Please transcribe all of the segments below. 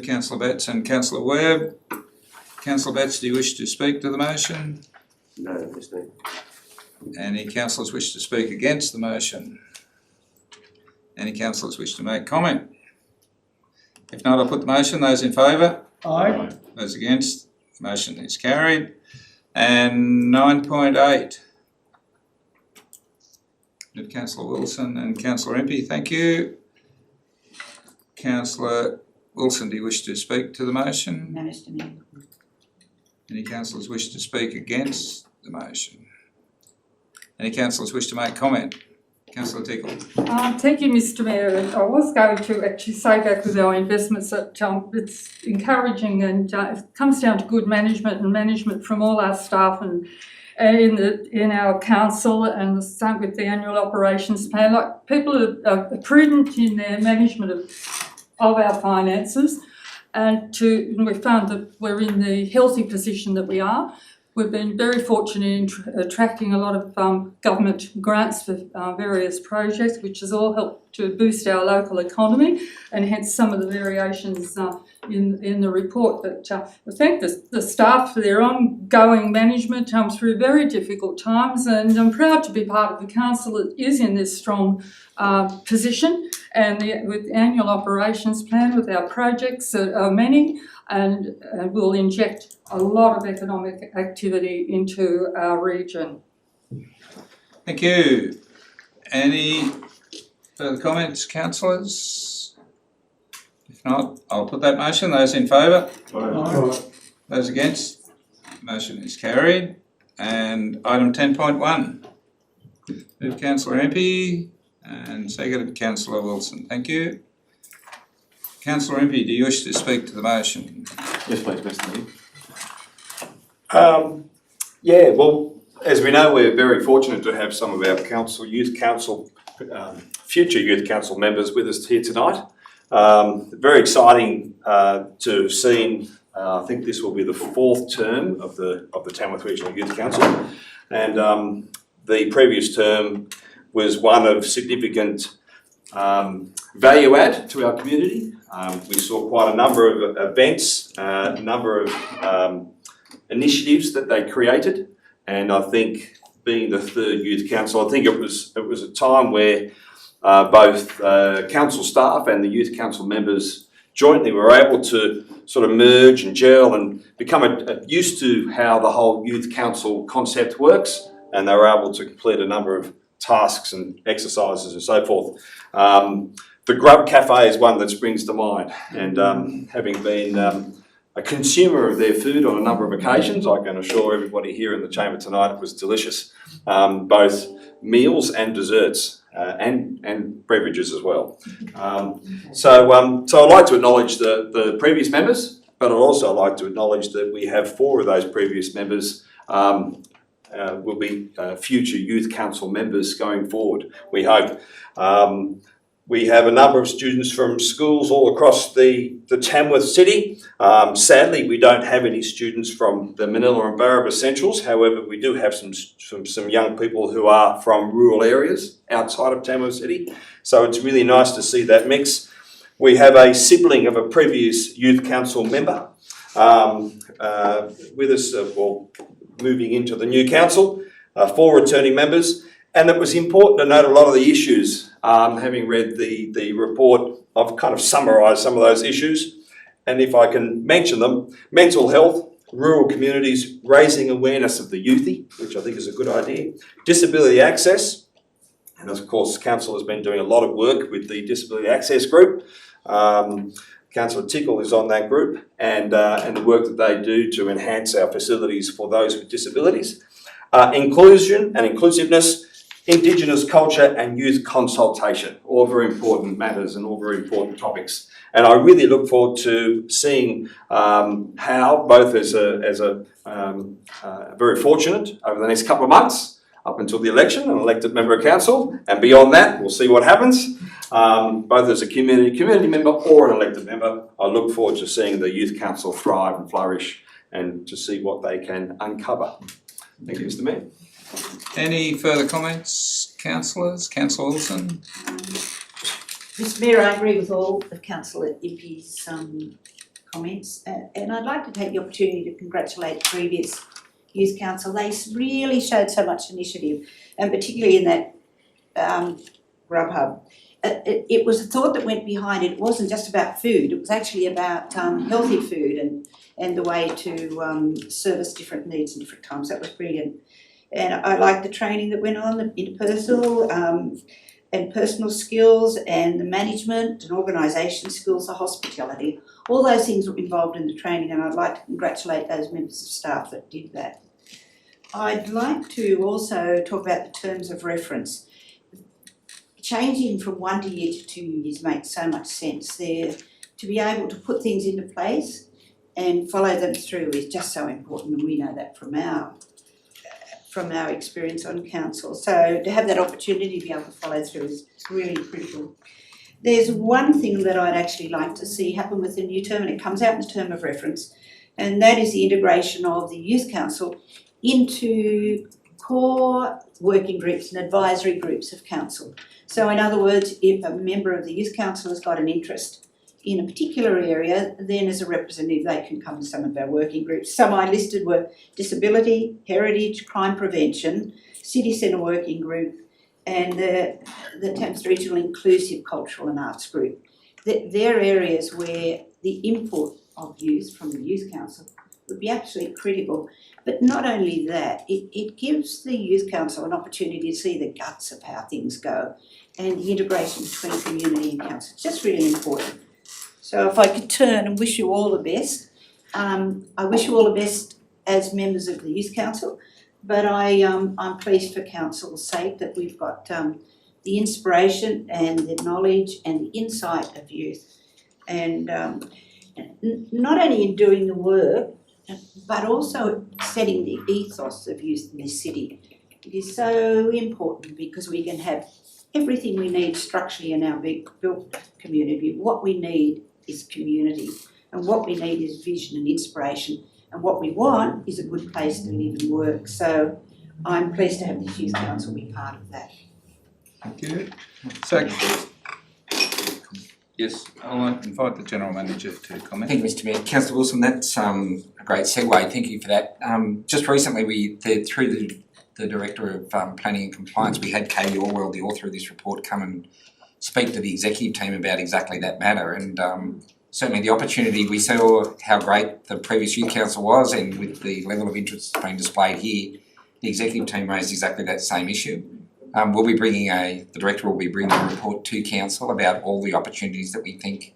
Councillor Betts and Councillor Webb. Councillor Betts, do you wish to speak to the motion? No, Mr. Any councillors wish to speak against the motion? Any councillors wish to make comment? If not, I'll put the motion. Those in favour? Aye. Those against? The motion is carried. And 9.8. Councillor Wilson and Councillor Impey, thank you. Councillor Wilson, do you wish to speak to the motion? No, Mr. Mayor. Any councillors wish to speak against the motion? Any councillors wish to make comment? Councillor Tickle. Thank you, Mr. Mayor. And I was going to actually say back with our investments that it's encouraging and it comes down to good management and management from all our staff and in our council, and the same with the annual operations plan. Like, people are prudent in their management of our finances, and we found that we're in the healthy position that we are. We've been very fortunate in attracting a lot of government grants for various projects, which has all helped to boost our local economy, and hence some of the variations in the report. But I thank the staff for their ongoing management through very difficult times, and I'm proud to be part of the council that is in this strong position, and with the annual operations plan, with our projects that are many, and will inject a lot of economic activity into our region. Thank you. Any further comments, councillors? If not, I'll put that motion. Those in favour? Aye. Those against? Motion is carried. And item 10.1. Moved Councillor Impey and seconded Councillor Wilson. Thank you. Councillor Impey, do you wish to speak to the motion? Yes, please, Mr. Mayor. Yeah, well, as we know, we're very fortunate to have some of our future youth council members with us here tonight. Very exciting to have seen. I think this will be the fourth term of the Tamworth Regional Youth Council, and the previous term was one of significant value add to our community. We saw quite a number of events, a number of initiatives that they created, and I think, being the third youth council, I think it was a time where both council staff and the youth council members jointly were able to sort of merge and gel and become used to how the whole youth council concept works, and they were able to complete a number of tasks and exercises and so forth. The Grub Cafe is one that springs to mind, and having been a consumer of their food on a number of occasions, I can assure everybody here in the chamber tonight it was delicious, both meals and desserts and beverages as well. So I'd like to acknowledge the previous members, but I'd also like to acknowledge that we have 4 of those previous members will be future youth council members going forward, we hope. We have a number of students from schools all across the Tamworth city. Sadly, we don't have any students from the Manila and Barraba Centrals. However, we do have some young people who are from rural areas outside of Tamworth city. So it's really nice to see that mix. We have a sibling of a previous youth council member with us, moving into the new council, 4 returning members. And it was important to note a lot of the issues. Having read the report, I've kind of summarised some of those issues. And if I can mention them: mental health, rural communities, raising awareness of the youthie, which I think is a good idea, disability access, and of course council has been doing a lot of work with the disability access group. Councillor Tickle is on that group, and the work that they do to enhance our facilities for those with disabilities. Inclusion and inclusiveness, Indigenous culture and youth consultation, all very important matters and all very important topics. And I really look forward to seeing how, both as very fortunate over the next couple of months, up until the election, an elected member of council, and beyond that, we'll see what happens. Both as a community member or an elected member, I look forward to seeing the youth council thrive and flourish and to see what they can uncover. Thank you, Mr. Mayor. Any further comments, councillors? Councillor Wilson? Mr. Mayor, I agree with all of Councillor Impey's comments, and I'd like to take the opportunity to congratulate the previous Youth Council. They really showed so much initiative, and particularly in that Grub Hub. It was a thought that went behind it. It wasn't just about food, it was actually about healthy food and the way to service different needs in different times. That was brilliant. And I liked the training that went on, the interpersonal and personal skills and the management and organisation skills, the hospitality. All those things were involved in the training, and I'd like to congratulate those members of staff that did that. I'd like to also talk about the terms of reference. Changing from 1 year to 2 years makes so much sense. There, to be able to put things into place and follow them through is just so important, and we know that from our experience on council. So to have that opportunity to be able to follow through is really critical. There's one thing that I'd actually like to see happen with the new term, and it comes out in the term of reference, and that is the integration of the Youth Council into core working groups and advisory groups of council. So in other words, if a member of the Youth Council has got an interest in a particular area, then as a representative they can come to some of our working groups. Some I listed were disability, heritage, crime prevention, city centre working group, and the Thames Regional Inclusive Cultural and Arts group. They're areas where the input of youth from the Youth Council would be absolutely critical. But not only that, it gives the Youth Council an opportunity to see the guts of how things go and the integration between community and council. It's just really important. So if I could turn and wish you all the best. I wish you all the best as members of the Youth Council, but I'm pleased for council's sake that we've got the inspiration and the knowledge and the insight of youth, and not only in doing the work, but also setting the ethos of youth in this city. It is so important because we can have everything we need structurally in our big built community. What we need is community, and what we need is vision and inspiration, and what we want is a good place to live and work. So I'm pleased to have the Youth Council be part of that. Thank you. So, yes, I'll invite the General Manager to comment. Thank you, Mr. Mayor. Councillor Wilson, that's a great segue. Thank you for that. Just recently, through the Director of Planning and Compliance, we had Katie Orwell, the author of this report, come and speak to the executive team about exactly that matter. And certainly the opportunity, we saw how great the previous Youth Council was, and with the level of interest that's being displayed here, the executive team raised exactly that same issue. We'll be bringing the Director will be bringing a report to Council about all the opportunities that we think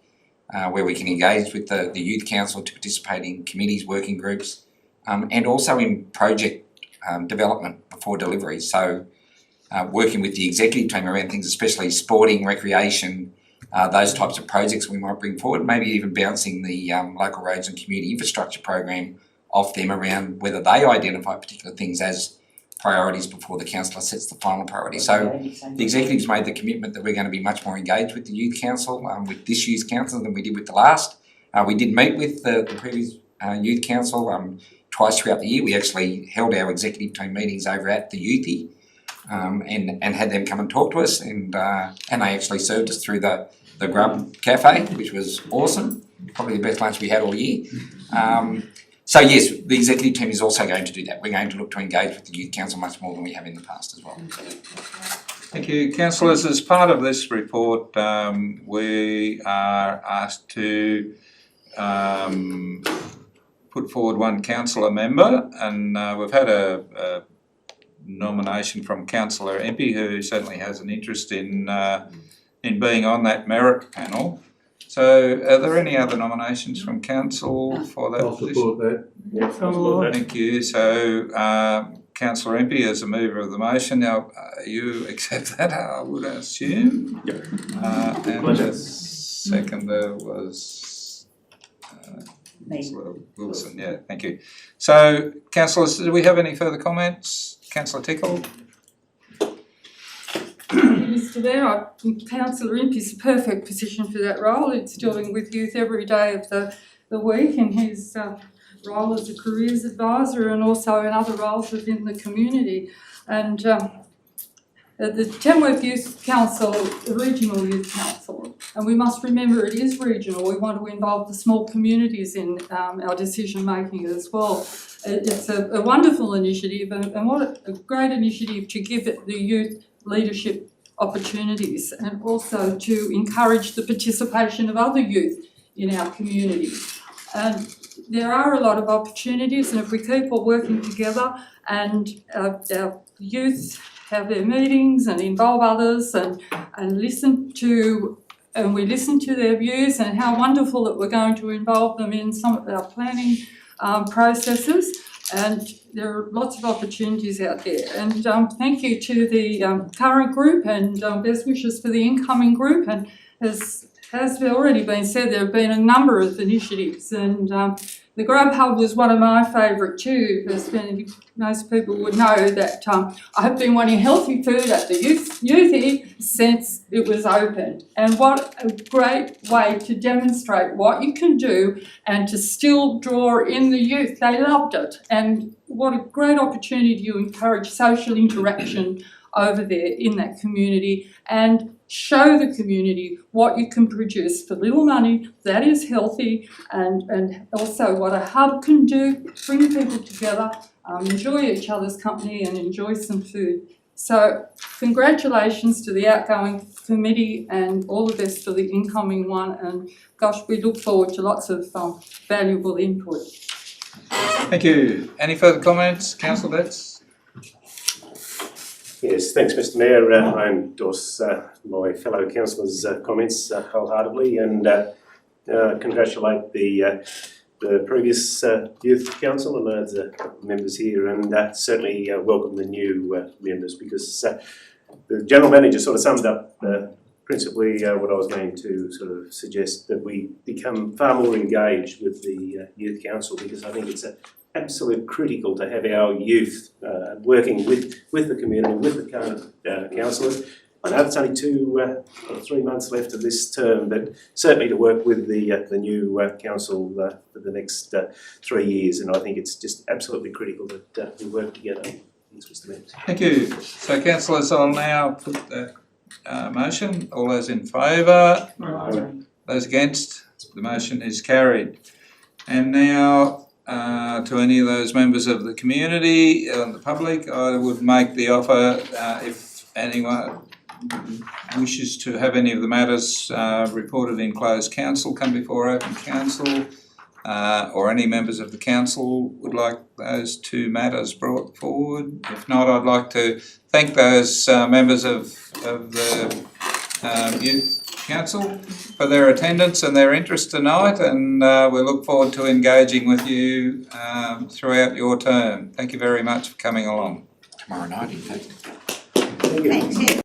where we can engage with the Youth Council to participate in committees, working groups, and also in project development before delivery. So working with the executive team around things, especially sporting, recreation, those types of projects we might bring forward, maybe even bouncing the local roads and community infrastructure program off them around whether they identify particular things as priorities before the councillor sets the final priority. So the executive's made the commitment that we're going to be much more engaged with the Youth Council, with this Youth Council than we did with the last. We did meet with the previous Youth Council twice throughout the year. We actually held our executive team meetings over at the Youthy and had them come and talk to us, and they actually served us through the Grub Cafe, which was awesome, probably the best lunch we had all year. So yes, the executive team is also going to do that. We're going to look to engage with the Youth Council much more than we have in the past as well. Thank you. Councillors, as part of this report, we are asked to put forward one councillor member, and we've had a nomination from Councillor Empey, who certainly has an interest in being on that merit panel. So are there any other nominations from council for that position? I'll support that. Yes, Thank you. So Councillor Empey is a mover of the motion. Now, you accept that, I would assume? Yep. And the seconder was Councillor Wilson. Yeah, thank you. So, councillors, do we have any further comments? Councillor Tickle? Mr. Mayor, I think Councillor Imp is the perfect position for that role. It's dealing with youth every day of the week in his role as a careers advisor and also in other roles within the community. And The Tamworth Youth Council, the Regional Youth Council, and we must remember it is regional. We want to involve the small communities in our decision making as well. It's a wonderful initiative, and what a great initiative to give it the youth leadership opportunities, and also to encourage the participation of other youth in our community. And there are a lot of opportunities, and if we keep all working together and our youth have their meetings and involve others and we listen to their views and how wonderful that we're going to involve them in some of our planning processes, and there are lots of opportunities out there. And thank you to the current group, and best wishes for the incoming group. And as has already been said, there have been a number of initiatives, and the Grub Hub was one of my favourite too, because most people would know that I have been wanting healthy food at the youthie since it was opened. And what a great way to demonstrate what you can do and to still draw in the youth. They loved it, and what a great opportunity to encourage social interaction over there in that community and show the community what you can produce for little money that is healthy, and also what a hub can do, bring people together, enjoy each other's company and enjoy some food. So congratulations to the outgoing committee and all the best for the incoming one, and gosh, we look forward to lots of valuable input. Thank you. Any further comments, Councillor Betts? Yes, thanks, Mr. Mayor. I endorse my fellow councillors' comments wholeheartedly, and congratulate the previous youth council and the members here, and certainly welcome the new members, because the general manager sort of summed up principally what I was going to sort of suggest, that we become far more engaged with the youth council, because I think it's absolutely critical to have our youth working with the community, with the current councillors. I know it's only 2 or 3 months left of this term, but certainly to work with the new council for the next 3 years, and I think it's just absolutely critical that we work together. Thanks, Mr. Mayor. Thank you. So councillors, I'll now put the motion. All those in favour? Aye. Those against? The motion is carried. And now to any of those members of the community and the public, I would make the offer if anyone wishes to have any of the matters reported in closed council come before open council, or any members of the council would like those 2 matters brought forward. If not, I'd like to thank those members of the Youth Council for their attendance and their interest tonight, and we look forward to engaging with you throughout your term. Thank you very much for coming along. Tomorrow night, in fact. Thanks, yeah.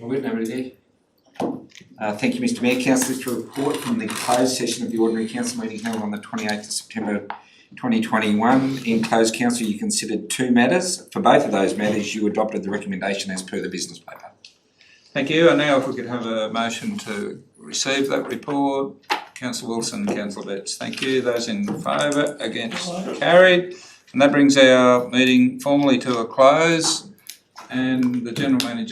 Robert, nobody there? Thank you, Mr Mayor. Councillors, to report from the closed session of the ordinary council meeting held on the 28th of September 2021. In closed council, you considered two matters. For both of those matters, you adopted the recommendation as per the business paper. Thank you. And now if we could have a motion to receive that report. Councillor Wilson, Councillor Betts, thank you. Those in favour, against, carried. And that brings our meeting formally to a close. And the General Manager